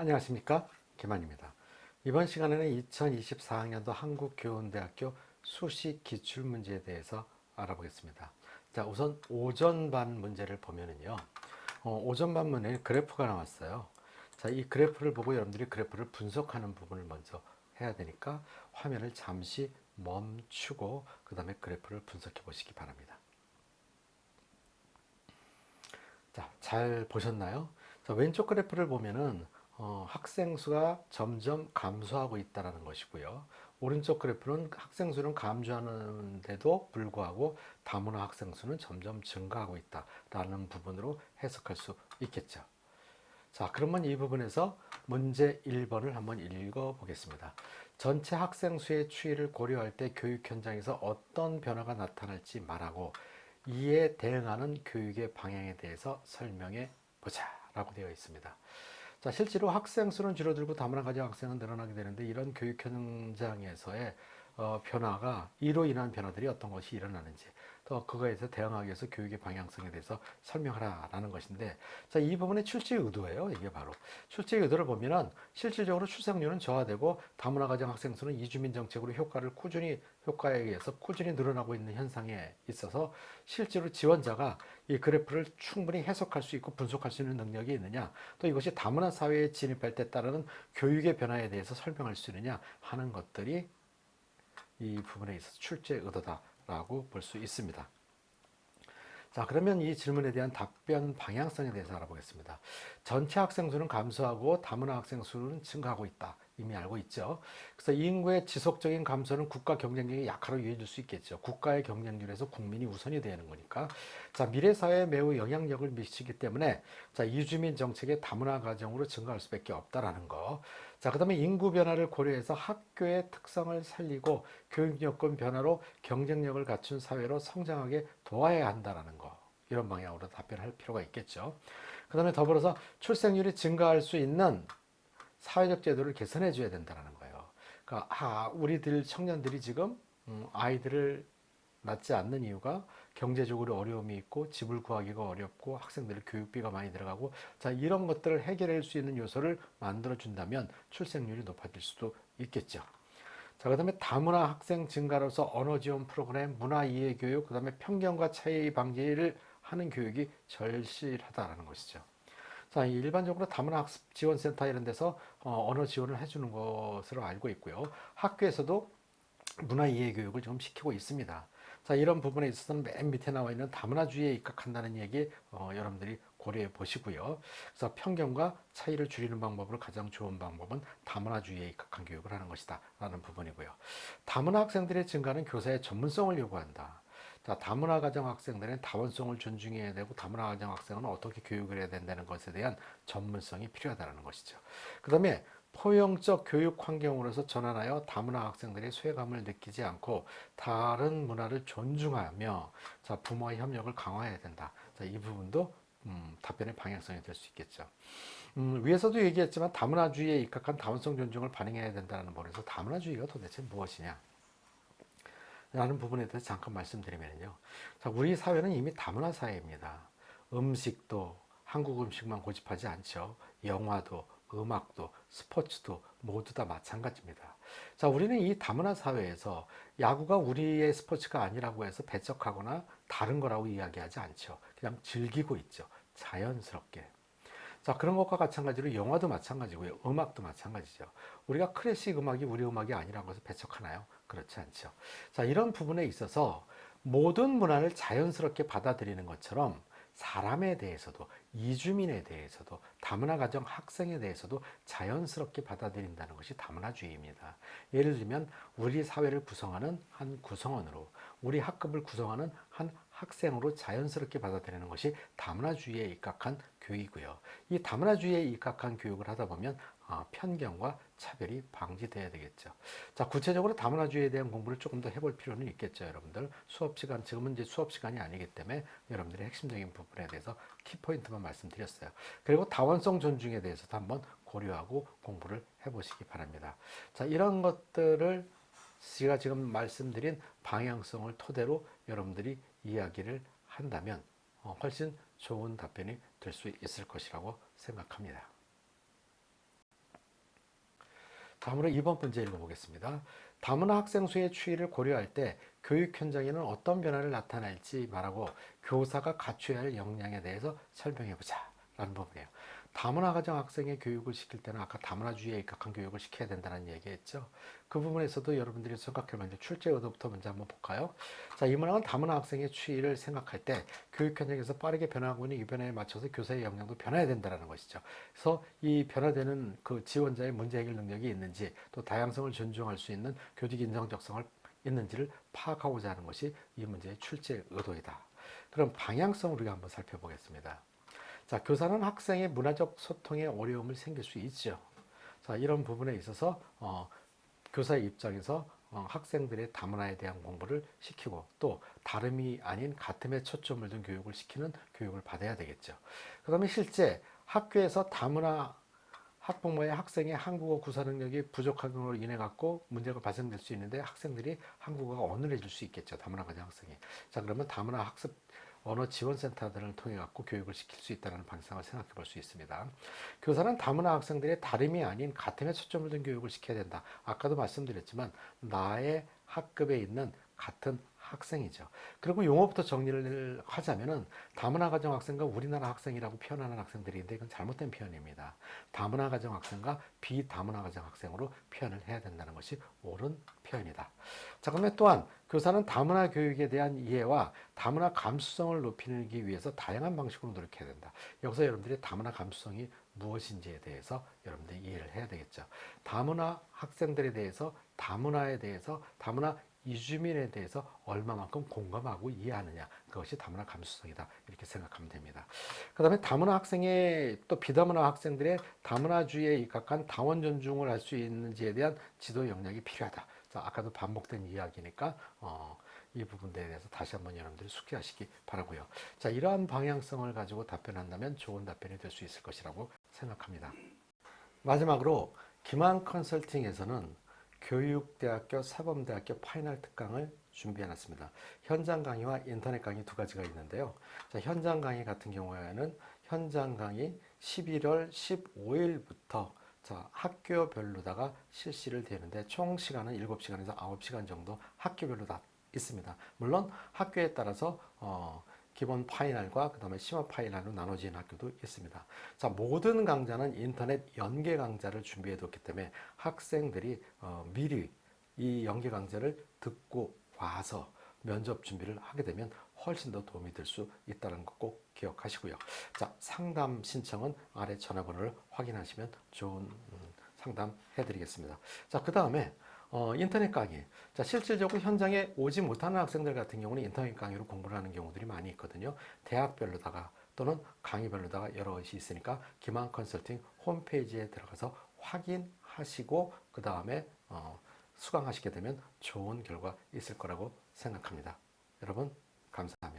안녕하십니까, 김한입니다. 이번 시간에는 2024학년도 한국교원대학교 수시 기출문제에 대해서 알아보겠습니다. 자, 우선 오전반 문제를 보면은요, 오전반 문에 그래프가 나왔어요. 자, 이 그래프를 보고 여러분들이 그래프를 분석하는 부분을 먼저 해야 되니까 화면을 잠시 멈추고 그 다음에 그래프를 분석해 보시기 바랍니다. 자, 잘 보셨나요? 자, 왼쪽 그래프를 보면은 학생 수가 점점 감소하고 있다는 것이고요. 오른쪽 그래프는 학생 수는 감소하는데도 불구하고 다문화 학생 수는 점점 증가하고 있다라는 부분으로 해석할 수 있겠죠. 자, 그러면 이 부분에서 문제 1번을 한번 읽어 보겠습니다. 전체 학생 수의 추이를 고려할 때 교육 현장에서 어떤 변화가 나타날지 말하고 이에 대응하는 교육의 방향에 대해서 설명해 보자 라고 되어 있습니다. 자, 실제로 학생 수는 줄어들고 다문화 가정 학생은 늘어나게 되는데 이런 교육 현장에서의 변화가 이로 인한 변화들이 어떤 것이 일어나는지 또 그거에 대해서 대응하기 위해서 교육의 방향성에 대해서 설명하라라는 것인데, 자, 이 부분의 출제 의도예요. 이게 바로 출제 의도를 보면은 실질적으로 출생률은 저하되고 다문화 가정 학생 수는 이주민 정책으로 효과에 의해서 꾸준히 늘어나고 있는 현상에 있어서 실제로 지원자가 이 그래프를 충분히 해석할 수 있고 분석할 수 있는 능력이 있느냐, 또 이것이 다문화 사회에 진입할 때 따르는 교육의 변화에 대해서 설명할 수 있느냐 하는 것들이 이 부분에 있어서 출제 의도다라고 볼 수 있습니다. 자, 그러면 이 질문에 대한 답변 방향성에 대해서 알아보겠습니다. 전체 학생 수는 감소하고 다문화 학생 수는 증가하고 있다. 이미 알고 있죠. 그래서 인구의 지속적인 감소는 국가 경쟁력이 약화로 이어질 수 있겠죠. 국가의 경쟁률에서 국민이 우선이 되는 거니까. 자, 미래 사회에 매우 영향력을 미치기 때문에 자, 이주민 정책의 다문화 가정으로 증가할 수밖에 없다라는 거. 자, 그다음에 인구 변화를 고려해서 학교의 특성을 살리고 교육 여건 변화로 경쟁력을 갖춘 사회로 성장하게 도와야 한다라는 거. 이런 방향으로 답변할 필요가 있겠죠. 그 다음에 더불어서 출생률이 증가할 수 있는 사회적 제도를 개선해 줘야 된다는 거예요. 그러니까 우리들 청년들이 지금 아이들을 낳지 않는 이유가 경제적으로 어려움이 있고 집을 구하기가 어렵고 학생들의 교육비가 많이 들어가고, 자, 이런 것들을 해결할 수 있는 요소를 만들어 준다면 출생률이 높아질 수도 있겠죠. 자, 그 다음에 다문화 학생 증가로서 언어 지원 프로그램, 문화 이해 교육, 그 다음에 편견과 차이 방지를 하는 교육이 절실하다라는 것이죠. 자, 일반적으로 다문화 학습 지원센터 이런 데서 언어 지원을 해주는 것으로 알고 있고요. 학교에서도 문화 이해 교육을 좀 시키고 있습니다. 자, 이런 부분에 있어서는 맨 밑에 나와 있는 다문화주의에 입각한다는 얘기 여러분들이 고려해 보시고요. 그래서 편견과 차이를 줄이는 방법으로 가장 좋은 방법은 다문화주의에 입각한 교육을 하는 것이다 라는 부분이고요. 다문화 학생들의 증가는 교사의 전문성을 요구한다. 자, 다문화 가정 학생들은 다원성을 존중해야 되고 다문화 가정 학생은 어떻게 교육을 해야 된다는 것에 대한 전문성이 필요하다는 것이죠. 그 다음에 포용적 교육 환경으로서 전환하여 다문화 학생들의 소외감을 느끼지 않고 다른 문화를 존중하며 자, 부모의 협력을 강화해야 된다. 자, 이 부분도 답변의 방향성이 될 수 있겠죠. 위에서도 얘기했지만 다문화주의에 입각한 다원성 존중을 반영해야 된다는 부분에서 다문화주의가 도대체 무엇이냐? 라는 부분에 대해서 잠깐 말씀드리면요. 자, 우리 사회는 이미 다문화 사회입니다. 음식도 한국 음식만 고집하지 않죠. 영화도, 음악도, 스포츠도 모두 다 마찬가지입니다. 자, 우리는 이 다문화 사회에서 야구가 우리의 스포츠가 아니라고 해서 배척하거나 다른 거라고 이야기하지 않죠. 그냥 즐기고 있죠. 자연스럽게. 자, 그런 것과 마찬가지로 영화도 마찬가지고요. 음악도 마찬가지죠. 우리가 클래식 음악이 우리 음악이 아니라고 해서 배척하나요? 그렇지 않죠. 자, 이런 부분에 있어서 모든 문화를 자연스럽게 받아들이는 것처럼 사람에 대해서도 이주민에 대해서도 다문화 가정 학생에 대해서도 자연스럽게 받아들인다는 것이 다문화주의입니다. 예를 들면 우리 사회를 구성하는 한 구성원으로, 우리 학급을 구성하는 한 학생으로 자연스럽게 받아들이는 것이 다문화주의에 입각한 교육이고요. 이 다문화주의에 입각한 교육을 하다 보면 편견과 차별이 방지돼야 되겠죠. 자, 구체적으로 다문화주의에 대한 공부를 조금 더 해볼 필요는 있겠죠, 여러분들. 수업 시간, 지금은 이제 수업 시간이 아니기 때문에 여러분들의 핵심적인 부분에 대해서 키포인트만 말씀드렸어요. 그리고 다원성 존중에 대해서도 한번 고려하고 공부를 해보시기 바랍니다. 자, 이런 것들을 제가 지금 말씀드린 방향성을 토대로 여러분들이 이야기를 한다면 훨씬 좋은 답변이 될 수 있을 것이라고 생각합니다. 다음으로 2번 문제 읽어보겠습니다. 다문화 학생 수의 추이를 고려할 때 교육 현장에는 어떤 변화를 나타낼지 말하고 교사가 갖춰야 할 역량에 대해서 설명해보자 라는 부분이에요. 다문화 가정 학생의 교육을 시킬 때는 아까 다문화주의에 입각한 교육을 시켜야 된다는 얘기했죠. 그 부분에서도 여러분들이 생각할 만한 출제 의도부터 먼저 한번 볼까요? 자, 이 문항은 다문화 학생의 추이를 생각할 때 교육 현장에서 빠르게 변화하고 있는 이 변화에 맞춰서 교사의 역량도 변화해야 된다는 것이죠. 그래서 이 변화되는 그 지원자의 문제 해결 능력이 있는지 또 다양성을 존중할 수 있는 교직 인정적성을 있는지를 파악하고자 하는 것이 이 문제의 출제 의도이다. 그럼 방향성을 우리가 한번 살펴보겠습니다. 자, 교사는 학생의 문화적 소통에 어려움을 생길 수 있죠. 자, 이런 부분에 있어서 교사의 입장에서 학생들의 다문화에 대한 공부를 시키고 또 다름이 아닌 같음에 초점을 둔 교육을 시키는 교육을 받아야 되겠죠. 그 다음에 실제 학교에서 다문화 학부모의 학생의 한국어 구사 능력이 부족한 걸로 인해 갖고 문제가 발생될 수 있는데 학생들이 한국어가 어눌해질 수 있겠죠. 다문화 가정 학생이. 자, 그러면 다문화 학습 언어 지원센터들을 통해 갖고 교육을 시킬 수 있다는 방향을 생각해 볼 수 있습니다. 교사는 다문화 학생들의 다름이 아닌 같음에 초점을 둔 교육을 시켜야 된다. 아까도 말씀드렸지만 나의 학급에 있는 같은 학생이죠. 그리고 용어부터 정리를 하자면은 다문화 가정 학생과 우리나라 학생이라고 표현하는 학생들인데 이건 잘못된 표현입니다. 다문화 가정 학생과 비다문화 가정 학생으로 표현을 해야 된다는 것이 옳은 표현이다. 자, 그러면 또한 교사는 다문화 교육에 대한 이해와 다문화 감수성을 높이기 위해서 다양한 방식으로 노력해야 된다. 여기서 여러분들이 다문화 감수성이 무엇인지에 대해서 여러분들이 이해를 해야 되겠죠. 다문화 학생들에 대해서, 다문화에 대해서, 다문화 이주민에 대해서 얼마만큼 공감하고 이해하느냐, 그것이 다문화 감수성이다, 이렇게 생각하면 됩니다. 그 다음에 다문화 학생의 또 비다문화 학생들의 다문화주의에 입각한 다원 존중을 할 수 있는지에 대한 지도 역량이 필요하다. 자, 아까도 반복된 이야기니까 이 부분에 대해서 다시 한번 여러분들이 숙지하시기 바라고요. 자, 이러한 방향성을 가지고 답변한다면 좋은 답변이 될 수 있을 것이라고 생각합니다. 마지막으로 기만 컨설팅에서는 교육대학교, 사범대학교 파이널 특강을 준비해놨습니다. 현장 강의와 인터넷 강의 두 가지가 있는데요. 자, 현장 강의 같은 경우에는 현장 강의 11월 15일부터 자, 학교별로다가 실시를 되는데 총 시간은 7시간에서 9시간 정도 학교별로 다 있습니다. 물론 학교에 따라서 기본 파이널과 그 다음에 심화 파이널로 나눠지는 학교도 있습니다. 자, 모든 강좌는 인터넷 연계 강좌를 준비해 뒀기 때문에 학생들이 미리 이 연계 강좌를 듣고 와서 면접 준비를 하게 되면 훨씬 더 도움이 될 수 있다는 거 꼭 기억하시고요. 자, 상담 신청은 아래 전화번호를 확인하시면 좋은 상담 해드리겠습니다. 자, 그 다음에 인터넷 강의. 자, 실질적으로 현장에 오지 못하는 학생들 같은 경우는 인터넷 강의로 공부를 하는 경우들이 많이 있거든요. 대학별로다가 또는 강의별로다가 여러 것이 있으니까 기만 컨설팅 홈페이지에 들어가서 확인하시고 그 다음에 수강하시게 되면 좋은 결과 있을 거라고 생각합니다. 여러분, 감사합니다.